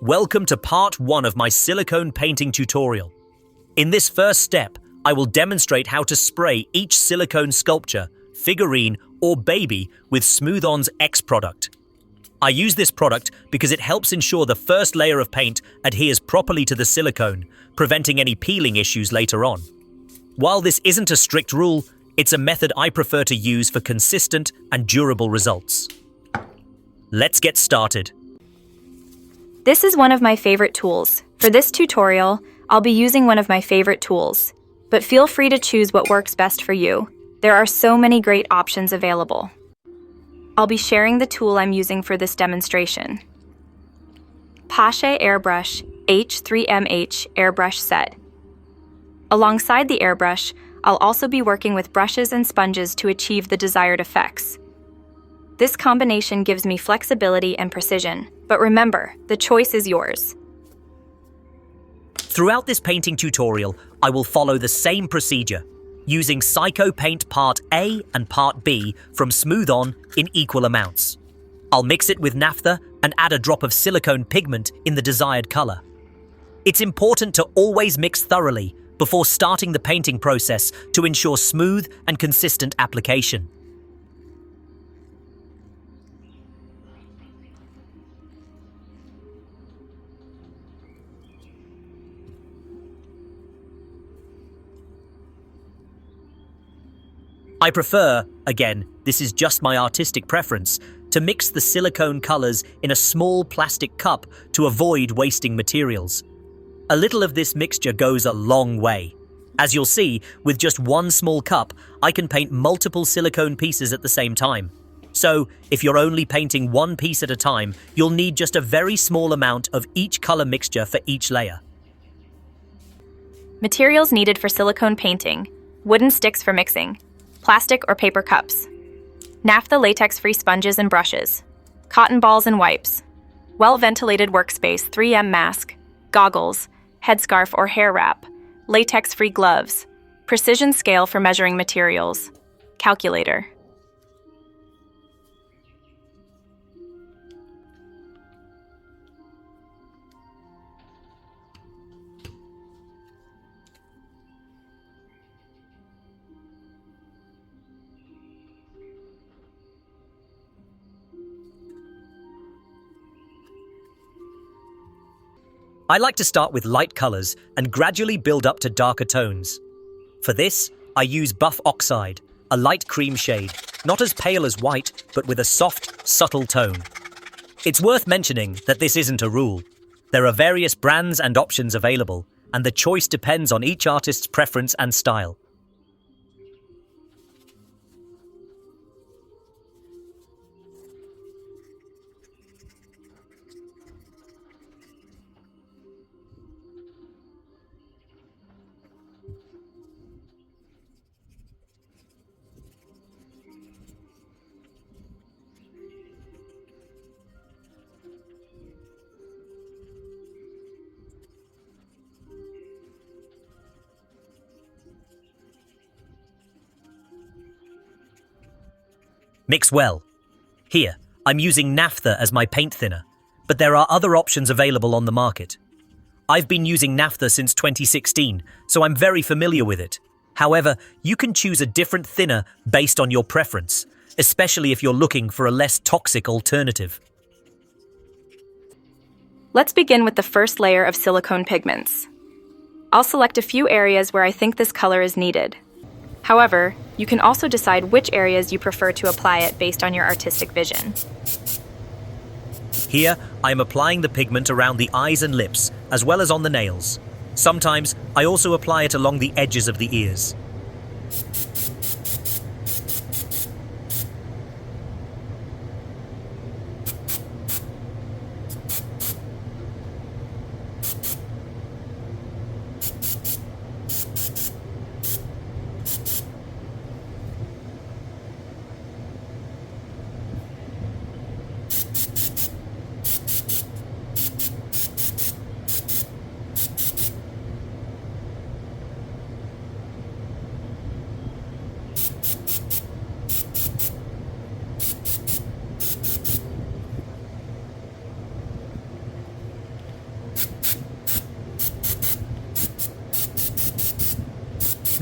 Welcome to part 1 of my silicone painting tutorial. In this first step, I will demonstrate how to spray each silicone sculpture, figurine, or baby with Smooth-On's X product. I use this product because it helps ensure the first layer of paint adheres properly to the silicone, preventing any peeling issues later on. While this isn't a strict rule, it's a method I prefer to use for consistent and durable results. Let's get started. This is one of my favorite tools. For this tutorial, I'll be using one of my favorite tools, but feel free to choose what works best for you. There are so many great options available. I'll be sharing the tool I'm using for this demonstration. Pache Airbrush H3MH Airbrush Set. Alongside the airbrush, I'll also be working with brushes and sponges to achieve the desired effects. This combination gives me flexibility and precision, but remember, the choice is yours. Throughout this painting tutorial, I will follow the same procedure, using Psycho Paint Part A and Part B from Smooth-On in equal amounts. I'll mix it with naphtha and add a drop of silicone pigment in the desired color. It's important to always mix thoroughly before starting the painting process to ensure smooth and consistent application. I prefer, again, this is just my artistic preference, to mix the silicone colors in a small plastic cup to avoid wasting materials. A little of this mixture goes a long way. As you'll see, with just one small cup, I can paint multiple silicone pieces at the same time. So, if you're only painting one piece at a time, you'll need just a very small amount of each color mixture for each layer. Materials needed for silicone painting: wooden sticks for mixing, plastic or paper cups, naphtha latex-free sponges and brushes, cotton balls and wipes, well-ventilated workspace 3M mask, goggles, headscarf or hair wrap, latex-free gloves, precision scale for measuring materials, calculator. I like to start with light colors and gradually build up to darker tones. For this, I use buff oxide, a light cream shade, not as pale as white, but with a soft, subtle tone. It's worth mentioning that this isn't a rule. There are various brands and options available, and the choice depends on each artist's preference and style. Mix well. Here, I'm using naphtha as my paint thinner, but there are other options available on the market. I've been using naphtha since 2016, so I'm very familiar with it. However, you can choose a different thinner based on your preference, especially if you're looking for a less toxic alternative. Let's begin with the first layer of silicone pigments. I'll select a few areas where I think this color is needed. However, you can also decide which areas you prefer to apply it based on your artistic vision. Here, I am applying the pigment around the eyes and lips, as well as on the nails. Sometimes, I also apply it along the edges of the ears.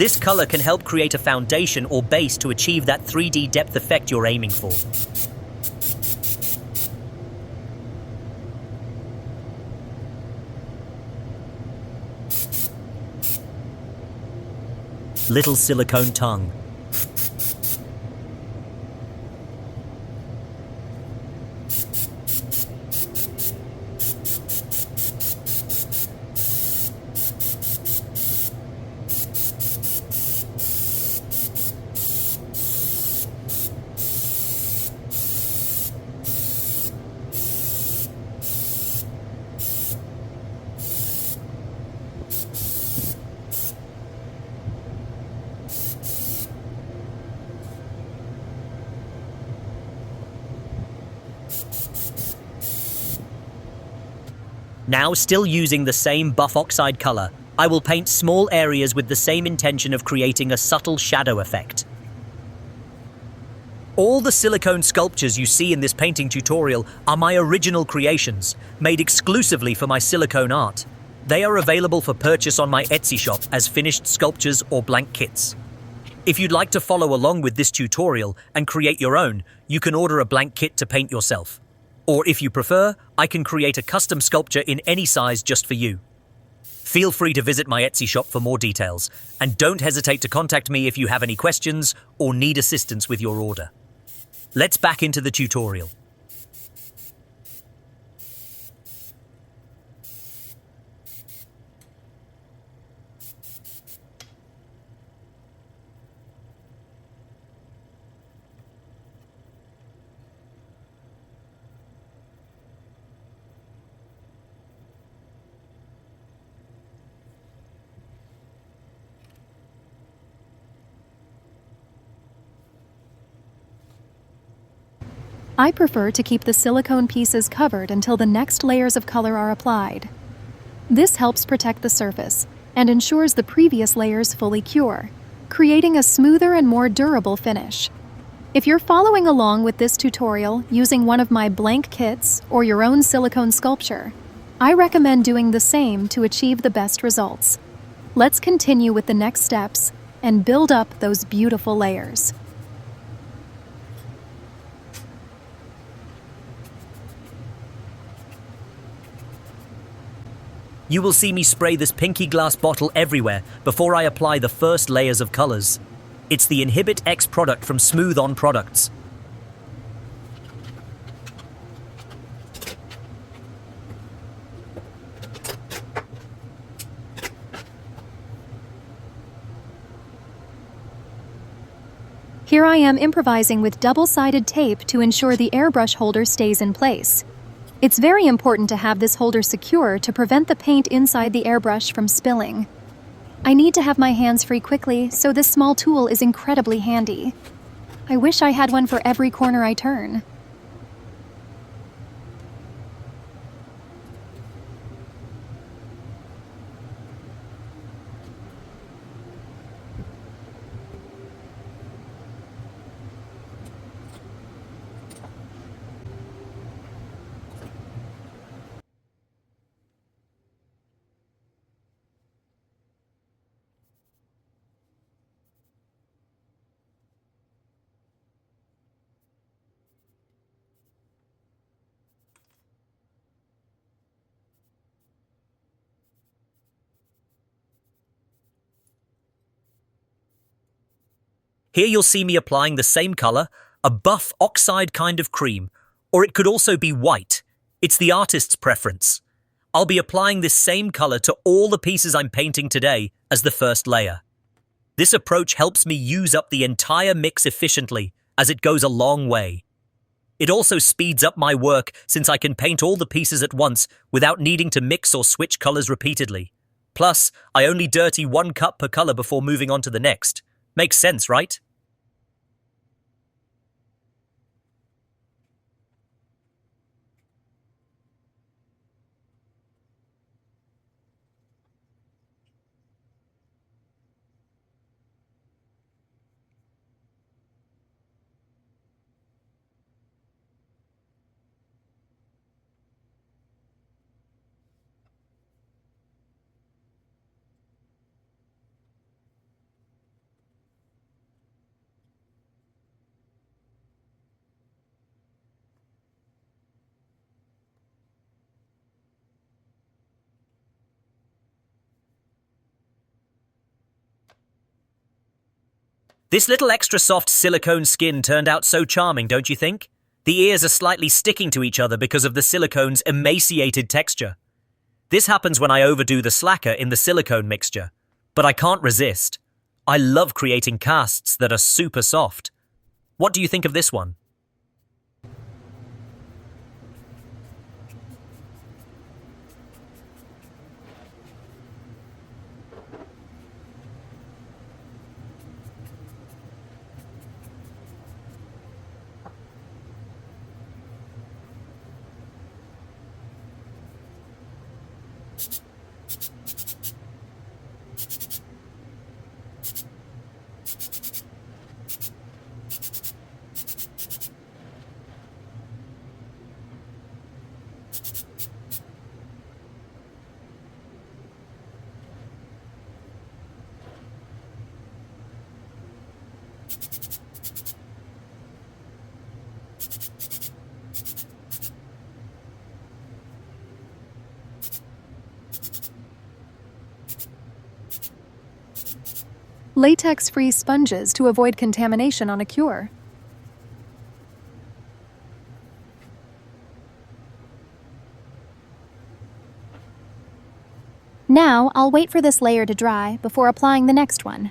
this color can help create a foundation or base to achieve that 3D depth effect you're aiming for. Little silicone tongue. Now, still using the same buff oxide color, I will paint small areas with the same intention of creating a subtle shadow effect. All the silicone sculptures you see in this painting tutorial are my original creations, made exclusively for my silicone art. They are available for purchase on my Etsy shop as finished sculptures or blank kits. If you'd like to follow along with this tutorial and create your own, you can order a blank kit to paint yourself. Or if you prefer, I can create a custom sculpture in any size just for you. Feel free to visit my Etsy shop for more details, and don't hesitate to contact me if you have any questions or need assistance with your order. Let's back into the tutorial. I prefer to keep the silicone pieces covered until the next layers of color are applied. This helps protect the surface and ensures the previous layers fully cure, creating a smoother and more durable finish. If you're following along with this tutorial using one of my blank kits or your own silicone sculpture, I recommend doing the same to achieve the best results. Let's continue with the next steps and build up those beautiful layers. You will see me spray this pinky glass bottle everywhere before I apply the first layers of colors. It's the Inhibit X product from Smooth On Products. Here I am improvising with double-sided tape to ensure the airbrush holder stays in place. It's very important to have this holder secure to prevent the paint inside the airbrush from spilling. I need to have my hands free quickly, so this small tool is incredibly handy. I wish I had one for every corner I turn. Here you'll see me applying the same color, a buff oxide kind of cream, or it could also be white. It's the artist's preference. I'll be applying this same color to all the pieces I'm painting today as the first layer. This approach helps me use up the entire mix efficiently, as it goes a long way. It also speeds up my work since I can paint all the pieces at once without needing to mix or switch colors repeatedly. Plus, I only dirty 1 cup per color before moving on to the next. Makes sense, right? This little extra soft silicone skin turned out so charming, don't you think? The ears are slightly sticking to each other because of the silicone's emaciated texture. This happens when I overdo the slacker in the silicone mixture. But I can't resist. I love creating casts that are super soft. What do you think of this one? Latex-free sponges to avoid contamination on a cure. Now, I'll wait for this layer to dry before applying the next one.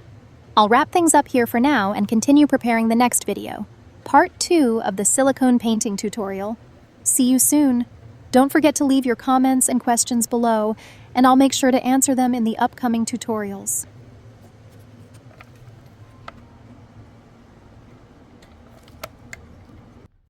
I'll wrap things up here for now and continue preparing the next video, part 2 of the silicone painting tutorial. See you soon. Don't forget to leave your comments and questions below, and I'll make sure to answer them in the upcoming tutorials.